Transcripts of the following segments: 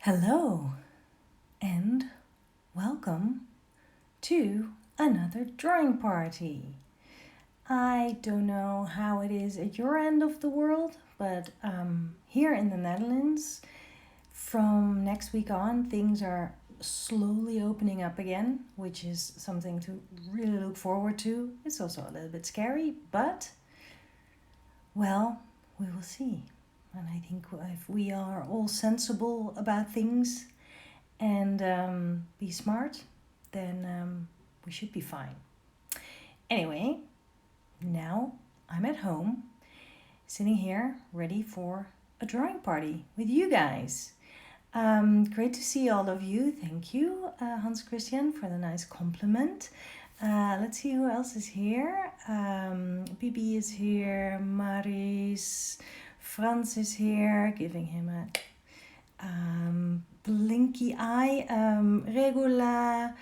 Hello and welcome to another drawing party. I don't know how it is at your end of the world, but here in the Netherlands, from next week on, things are slowly opening up again, which is something to really look forward to. It's also a little bit scary, but well, we will see. And I think if we are all sensible about things and be smart, then we should be fine. Anyway, now I'm at home, sitting here ready for a drawing party with you guys. Great to see all of you. Thank you, Hans Christian, for the nice compliment. Let's see who else is here. Bibi is here, Maris, Frans is here, giving him a blinky eye. Regula,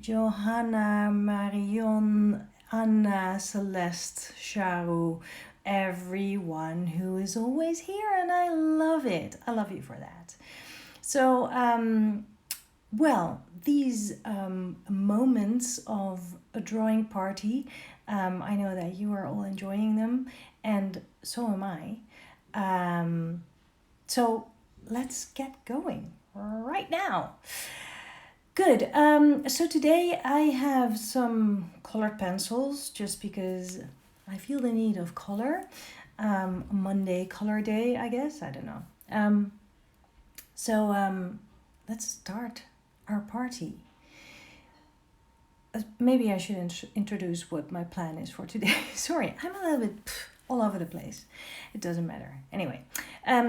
Johanna, Marion, Anna, Celeste, Sharu, everyone who is always here, and I love it. I love you for that. So, these moments of a drawing party, I know that you are all enjoying them, and so am I. So let's get going right now. Good. So today I have some colored pencils just because I feel the need of color. Monday color day, I guess. I don't know. So let's start our party. Maybe I should introduce what my plan is for today. Sorry, I'm a little bit all over the place. It doesn't matter. Anyway,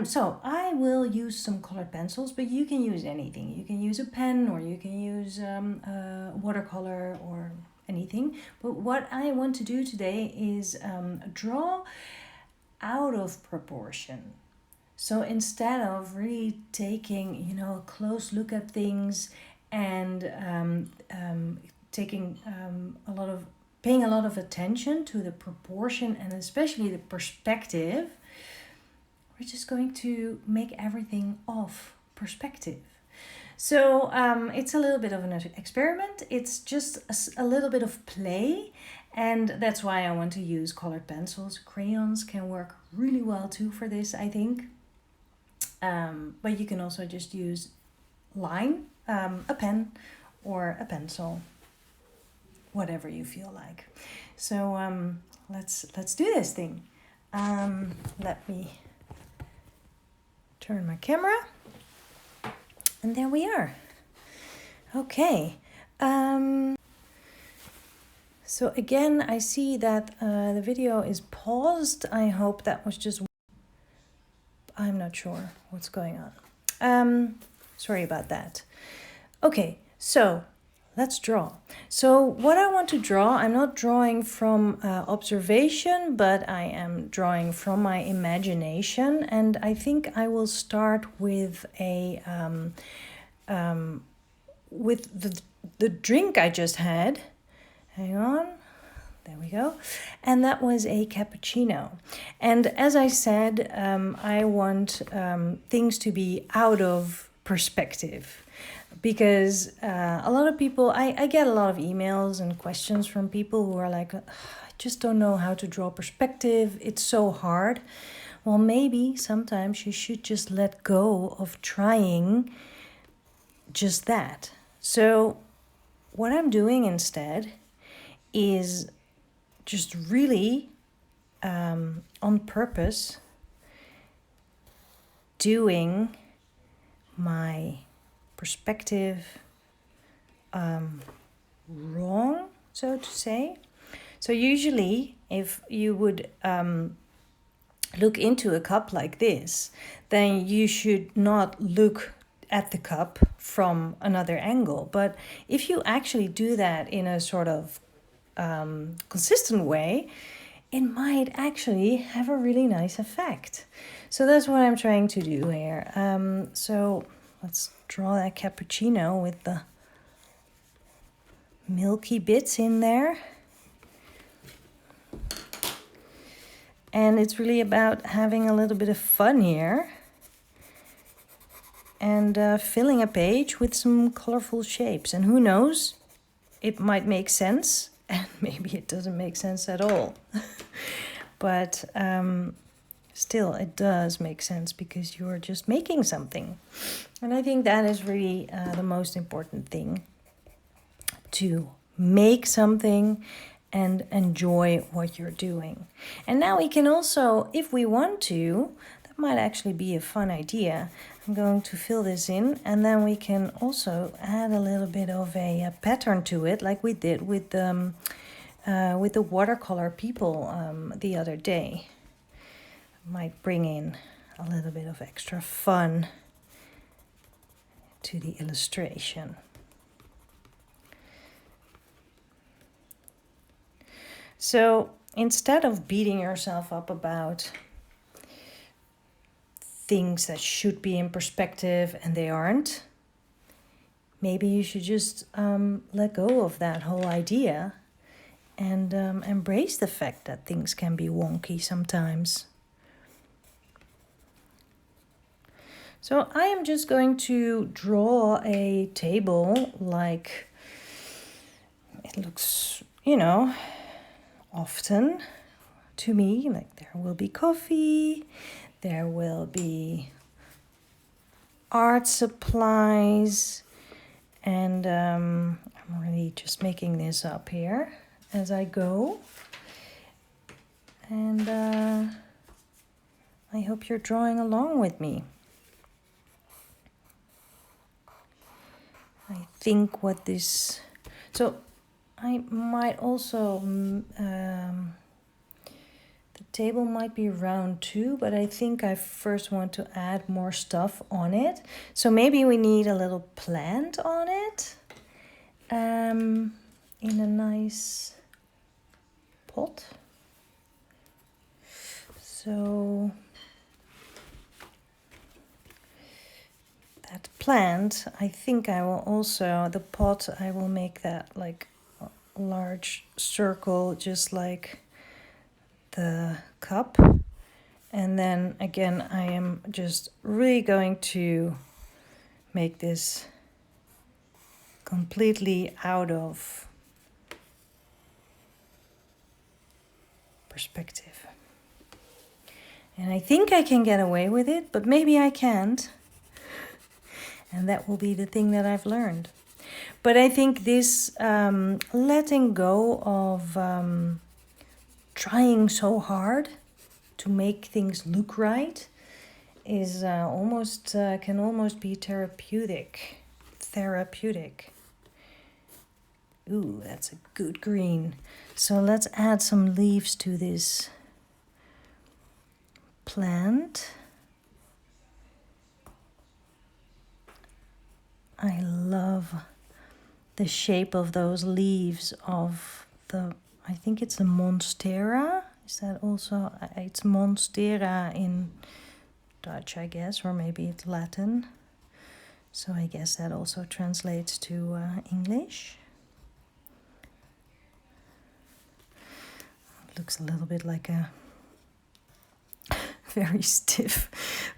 so I will use some colored pencils, but you can use anything. You can use a pen, or you can use watercolor or anything. But what I want to do today is draw out of proportion. So instead of really taking, a close look at things and paying a lot of attention to the proportion and especially the perspective, we're just going to make everything off perspective. So it's a little bit of an experiment. It's just a little bit of play, and that's why I want to use colored pencils. Crayons can work really well too for this, I think. But you can also just use line, a pen, or a pencil, whatever you feel like. So let's do this thing. Let me turn my camera, and there we are. Okay. So again, I see that the video is paused. I hope that was just. I'm not sure what's going on. Sorry about that. Okay, so let's draw. So what I want to draw, I'm not drawing from observation, but I am drawing from my imagination. And I think I will start with with the drink I just had. Hang on. There we go. And that was a cappuccino. And as I said, I want things to be out of perspective, because a lot of people, I get a lot of emails and questions from people who are like, I just don't know how to draw perspective. It's so hard. Well, maybe sometimes you should just let go of trying just that. So what I'm doing instead is just really on purpose doing my perspective wrong, so to say. So usually if you would look into a cup like this, then you should not look at the cup from another angle. But if you actually do that in a sort of consistent way, it might actually have a really nice effect. So that's what I'm trying to do here. So let's draw that cappuccino with the milky bits in there. And it's really about having a little bit of fun here. and filling a page with some colorful shapes. And who knows, it might make sense, and maybe it doesn't make sense at all. But still, it does make sense because you're just making something. And I think that is really the most important thing, to make something and enjoy what you're doing. And now we can also, if we want to, that might actually be a fun idea. I'm going to fill this in, and then we can also add a little bit of a pattern to it, like we did with the watercolor people the other day. Might bring in a little bit of extra fun to the illustration. So instead of beating yourself up about things that should be in perspective and they aren't, maybe you should just let go of that whole idea and embrace the fact that things can be wonky sometimes. So I am just going to draw a table like it looks, often to me. Like there will be coffee, there will be art supplies, and I'm really just making this up here as I go. And I hope you're drawing along with me. I think what this... So I might also... the table might be round too, but I think I first want to add more stuff on it. So maybe we need a little plant on it. In a nice pot. So... that plant, I think I will also, the pot, I will make that like a large circle, just like the cup. And then again, I am just really going to make this completely out of perspective. And I think I can get away with it, but maybe I can't. And that will be the thing that I've learned. But I think this letting go of trying so hard to make things look right is can almost be therapeutic. Ooh, that's a good green. So let's add some leaves to this plant. I love the shape of those leaves of the, I think it's a monstera. Is that also, it's monstera in Dutch, I guess, or maybe it's Latin. So I guess that also translates to English. It looks a little bit like a very stiff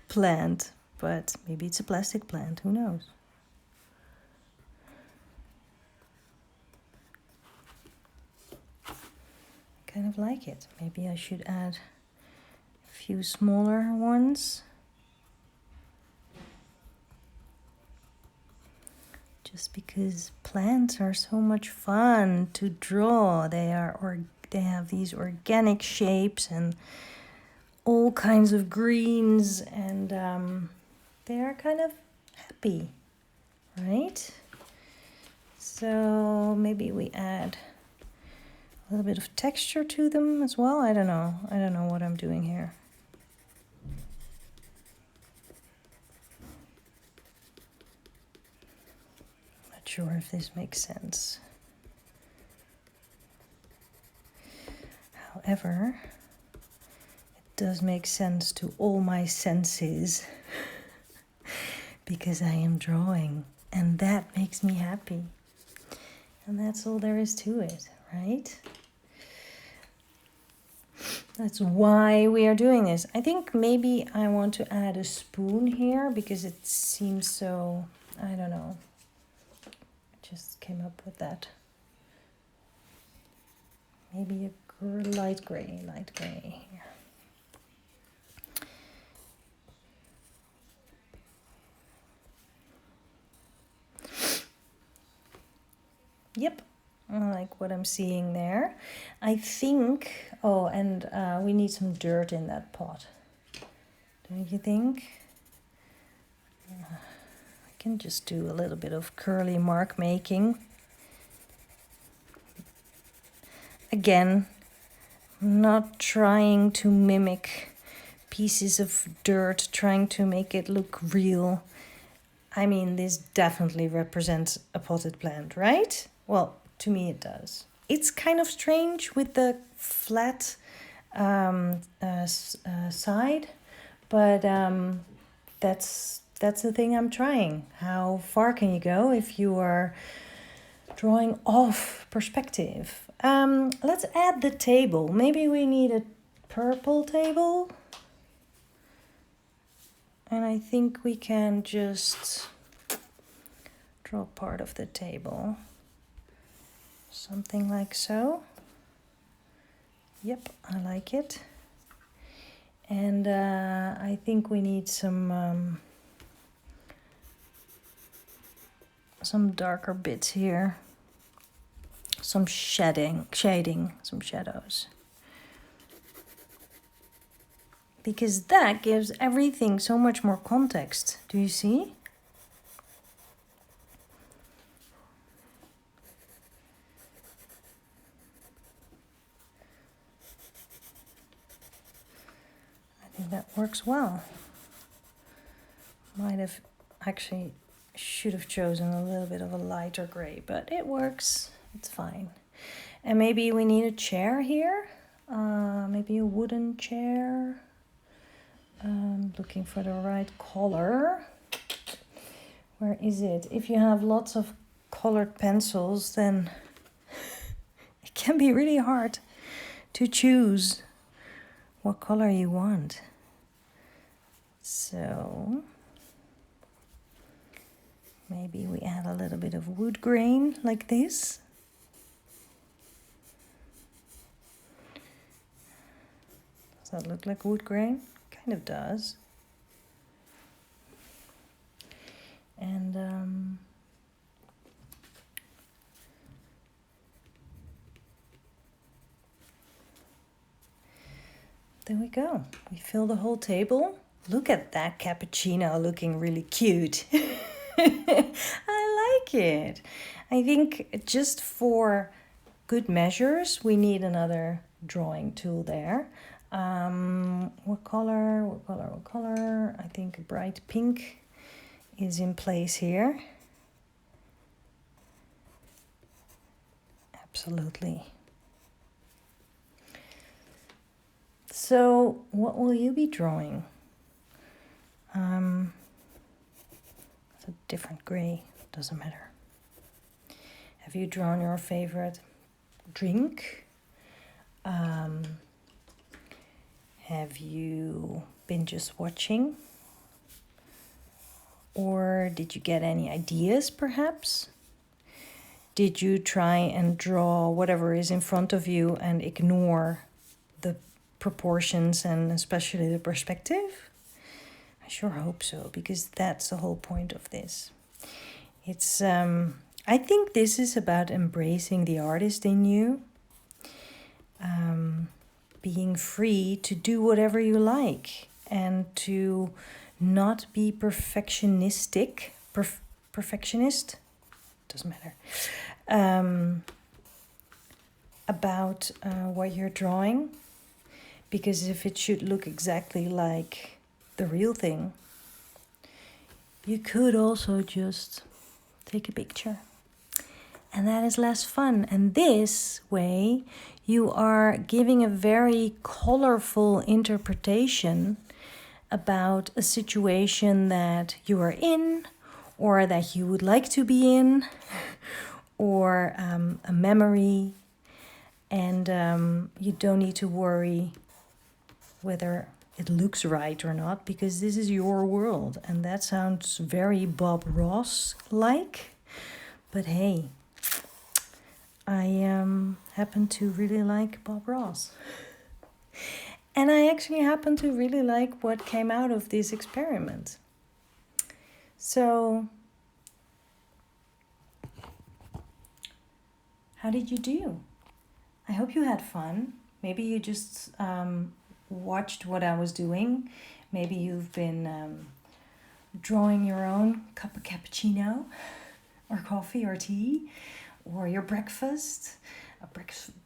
plant, but maybe it's a plastic plant, who knows? Kind of like it. Maybe I should add a few smaller ones. Just because plants are so much fun to draw. They have these organic shapes and all kinds of greens, and they are kind of happy, right? So maybe we add a little bit of texture to them as well. I don't know what I'm doing here. I'm not sure if this makes sense. However, it does make sense to all my senses because I am drawing, and that makes me happy. And that's all there is to it, right? That's why we are doing this. I think maybe I want to add a spoon here because it seems so, I don't know. I just came up with that. Maybe a light gray here. Yep, I like what I'm seeing there. I think, oh, and we need some dirt in that pot. Don't you think? I can just do a little bit of curly mark making. Again, not trying to mimic pieces of dirt, trying to make it look real. I mean, this definitely represents a potted plant, right? Well, to me it does. It's kind of strange with the flat side, but that's the thing I'm trying. How far can you go if you are drawing off perspective? Let's add the table. Maybe we need a purple table. And I think we can just draw part of the table. Something like so. Yep, I like it. And I think we need some darker bits here. Some shading, some shadows. Because that gives everything so much more context. Do you see? I think that works well. Might have actually should have chosen a little bit of a lighter gray, but it works. It's fine. And maybe we need a chair here. Maybe a wooden chair. Looking for the right color. Where is it? If you have lots of colored pencils, then it can be really hard to choose what color you want. So maybe we add a little bit of wood grain like this. Does that look like wood grain? Kind of does. And there we go. We fill the whole table. Look at that cappuccino looking really cute. I like it. I think just for good measures, we need another drawing tool there. What color? I think a bright pink is in place here. Absolutely. So what will you be drawing? It's a different gray, doesn't matter. Have you drawn your favorite drink? Have you been just watching? Or did you get any ideas perhaps? Did you try and draw whatever is in front of you and ignore the proportions and especially the perspective? I sure hope so, because that's the whole point of this. It's I think this is about embracing the artist in you. Being free to do whatever you like and to not be perfectionistic. Perfectionist? Doesn't matter. About what you're drawing. Because if it should look exactly like the real thing, you could also just take a picture. And that is less fun. And this way, you are giving a very colorful interpretation about a situation that you are in, or that you would like to be in, or a memory. And you don't need to worry whether it looks right or not, because this is your world. And that sounds very Bob Ross-like. But hey, I happen to really like Bob Ross. And I actually happen to really like what came out of this experiment. So, how did you do? I hope you had fun. Maybe you just watched what I was doing. Maybe you've been drawing your own cup of cappuccino or coffee or tea or your breakfast. A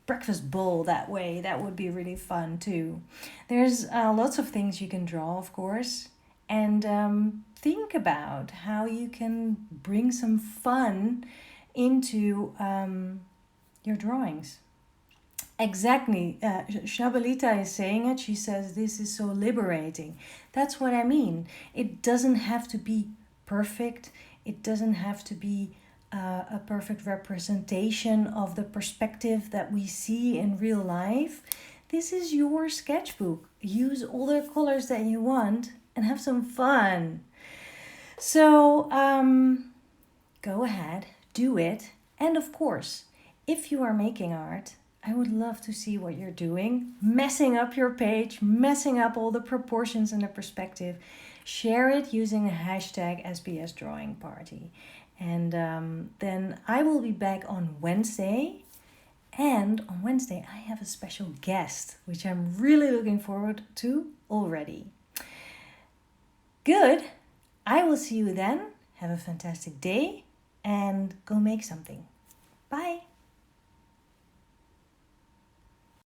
breakfast bowl that way. That would be really fun too. There's lots of things you can draw, of course. And think about how you can bring some fun into your drawings. Exactly. Shabalita is saying it. She says this is so liberating. That's what I mean. It doesn't have to be perfect. It doesn't have to be a perfect representation of the perspective that we see in real life. This is your sketchbook. Use all the colors that you want and have some fun. So go ahead, do it. And of course, if you are making art, I would love to see what you're doing, messing up your page, messing up all the proportions and the perspective. Share it using the hashtag SBS Drawing Party. And then I will be back on Wednesday. And on Wednesday, I have a special guest, which I'm really looking forward to already. Good. I will see you then. Have a fantastic day and go make something. Bye.